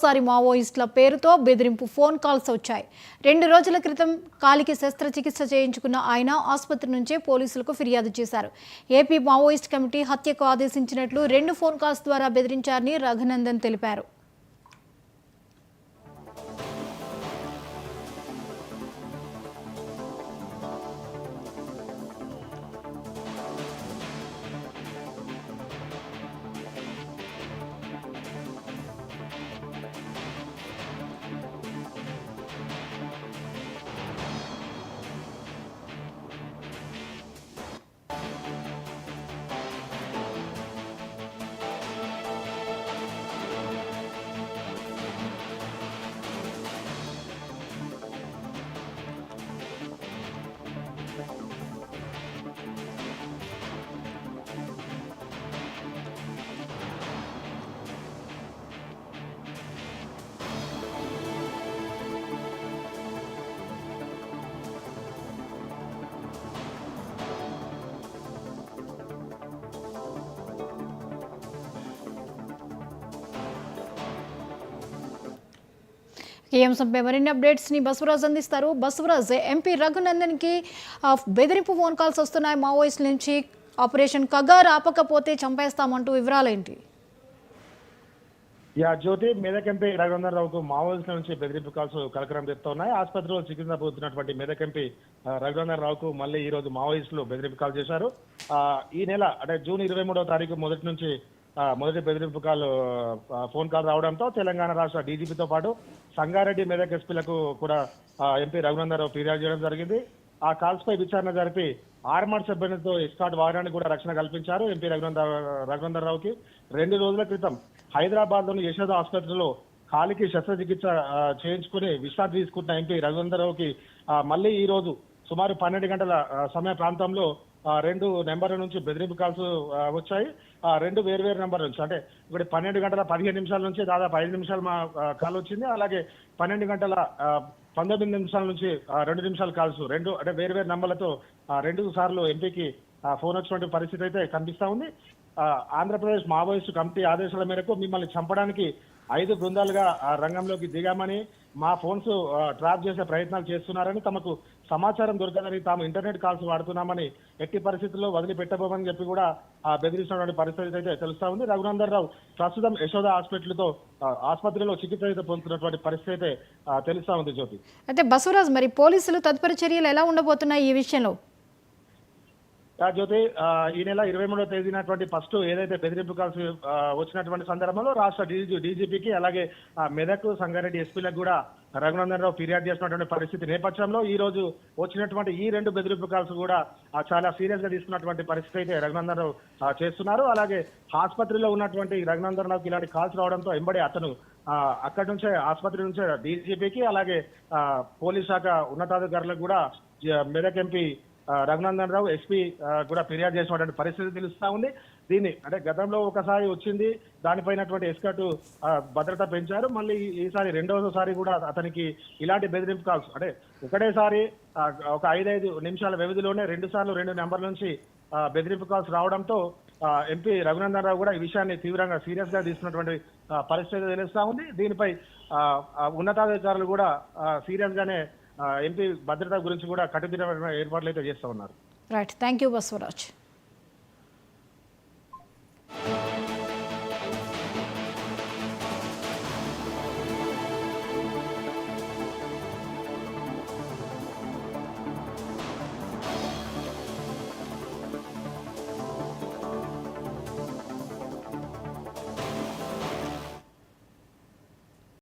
సారి మావోయిస్టుల పేరుతో బెదిరింపు ఫోన్ కాల్స్ వచ్చాయి. 2 రోజుల క్రితం కాలికి శస్త్రచికిత్స చేయించుకున్న ఆయన ఆసుపత్రి నుంచే పోలీసులకు ఫిర్యాదు చేశారు. ఏపీ మావోయిస్ట్ కమిటీ హత్యకు ఆదేశించినట్లు 2 ఫోన్ కాల్స్ ద్వారా బెదిరించారని రఘునందన్ తెలిపారు. ఈ అంశంపై మరిన్ని అప్డేట్స్ ని బసవరాజ్ అందిస్తారు. బసవరాజ్, ఎంపీ రఘునందన్ కి బెదిరింపు ఫోన్ కాల్స్ వస్తున్నాయి మావోయిస్టుల నుంచి. ఆపరేషన్ కగార్ ఆపకపోతే చంపేస్తామంటూ వివరాలేంటి? జ్యోతి, మెదక్ ఎంపీ రఘునందన్ రావుకు మావోయిస్టుల నుంచి బెదిరింపు కాల్స్ కలకరం తెస్తున్నాయి. ఆసుపత్రిలో చికిత్స పొందుతున్నటువంటి మెదక్ ఎంపీ రఘునందన్ రావుకు మళ్ళీ ఈ రోజు మావోయిస్టులు బెదిరింపు కాల్ చేశారు. ఈ నెల అంటే జూన్ 23వ తారీఖు మొదటి నుంచి మొదటి బెదిరింపు ఫోన్ కాల్ రావడంతో తెలంగాణ రాష్ట్ర డీజీపీతో పాటు సంగారెడ్డి మెదక్ ఎస్పీలకు కూడా ఎంపీ రఘునందన్ రావు ఫిర్యాదు చేయడం జరిగింది. ఆ కాల్స్ పై విచారణ జరిపి ఆర్మర్ సిబ్బందితో ఎస్కాట్ వాహనానికి కూడా రక్షణ కల్పించారు. ఎంపీ రఘునందన్ రావుకి 2 రోజుల క్రితం హైదరాబాద్ లోని యశోద ఆసుపత్రిలో కాలికి శస్త్రచికిత్స చేయించుకుని విశ్రాంతి తీసుకుంటున్న ఎంపీ రఘునందన్ రావుకి మళ్ళీ ఈ రోజు సుమారు 12 గంటల సమయ ప్రాంతంలో 2 నెంబర్ల నుంచి బెదిరింపు కాల్స్ వచ్చాయి. 2 వేర్వేరు నెంబర్ల నుంచి, అంటే ఇప్పుడు 12 గంటల 15 నిమిషాల నుంచి దాదాపు 5 నిమిషాలు మా కాల్ వచ్చింది. అలాగే 12 గంటల 19 నిమిషాల నుంచి 2 నిమిషాల కాల్స్, 2 అంటే వేర్వేరు నెంబర్లతో 2 సార్లు ఎంపీకి ఫోన్ వచ్చినటువంటి పరిస్థితి అయితే కనిపిస్తా ఉంది. ఆంధ్రప్రదేశ్ మావోయిస్టు కమిటీ ఆదేశాల మేరకు మిమ్మల్ని చంపడానికి 5 బృందాలుగా రంగంలోకి దిగామని, మా ఫోన్స్ ట్రాప్ చేసే ప్రయత్నాలు చేస్తున్నారని, తమకు సమాచారం దొరకదని, తాము ఇంటర్నెట్ కాల్స్ వాడుతున్నామని, ఎట్టి పరిస్థితుల్లో వదిలిపెట్టబోమని చెప్పి కూడా బెదిరిస్తున్నటువంటి పరిస్థితి అయితే తెలుస్తా ఉంది. రఘునందన్ రావు ప్రస్తుతం యశోద ఆసుపత్రిలో చికిత్స అయితే పొందుతున్నటువంటి పరిస్థితి అయితే తెలుస్తా ఉంది. జ్యోతి, అయితే బసవరాజ్, మరి పోలీసులు తదుపరి చర్యలు ఎలా ఉండబోతున్నాయి ఈ విషయంలో? జ్యోతి, ఈ నెల 23వ తేదీనటువంటి ఫస్ట్ ఏదైతే బెదిరింపు కాల్స్ వచ్చినటువంటి సందర్భంలో రాష్ట్ర డీజీపీకి అలాగే మెదక్ సంగారెడ్డి ఎస్పీలకు కూడా రఘునందన్ రావు ఫిర్యాదు చేసినటువంటి పరిస్థితి నేపథ్యంలో ఈ రోజు వచ్చినటువంటి ఈ 2 బెదిరింపు కాల్స్ కూడా చాలా సీరియస్ గా తీసుకున్నటువంటి పరిస్థితి అయితే రఘునందన్ రావు చేస్తున్నారు. అలాగే ఆసుపత్రిలో ఉన్నటువంటి రఘునందన్ రావుకి ఇలాంటి కాల్స్ రావడంతో ఎంబడే అతను అక్కడి నుంచే ఆసుపత్రి నుంచే డీజీపీకి అలాగే పోలీస్ శాఖ ఉన్నతాధికారులకు కూడా మెదక్ ఎంపీ రఘునందన్ రావు ఎస్పీ కూడా ఫిర్యాదు చేసినటువంటి పరిస్థితి తెలుస్తా ఉంది. దీన్ని అంటే గతంలో ఒకసారి వచ్చింది, దానిపైనటువంటి ఎస్కాట్ భద్రత పెంచారు. మళ్ళీ ఈసారి 2వసారి కూడా అతనికి ఇలాంటి బెదిరింపు కాల్స్, అంటే ఒకటేసారి ఒక 5 నిమిషాల వ్యవధిలోనే 2 సార్లు 2 నెంబర్ల నుంచి బెదిరింపు కాల్స్ రావడంతో ఎంపీ రఘునందన్ రావు కూడా ఈ విషయాన్ని తీవ్రంగా సీరియస్ గా తీసుకున్నటువంటి పరిస్థితి తెలుస్తా ఉంది. దీనిపై ఉన్నతాధికారులు కూడా సీరియస్ గానే ఎంపీ భద్రత గురించి కూడా కట్టుదిట్టమైన ఏర్పాట్లు అయితే చేస్తూ ఉన్నారు. Right, thank you Basavaraj.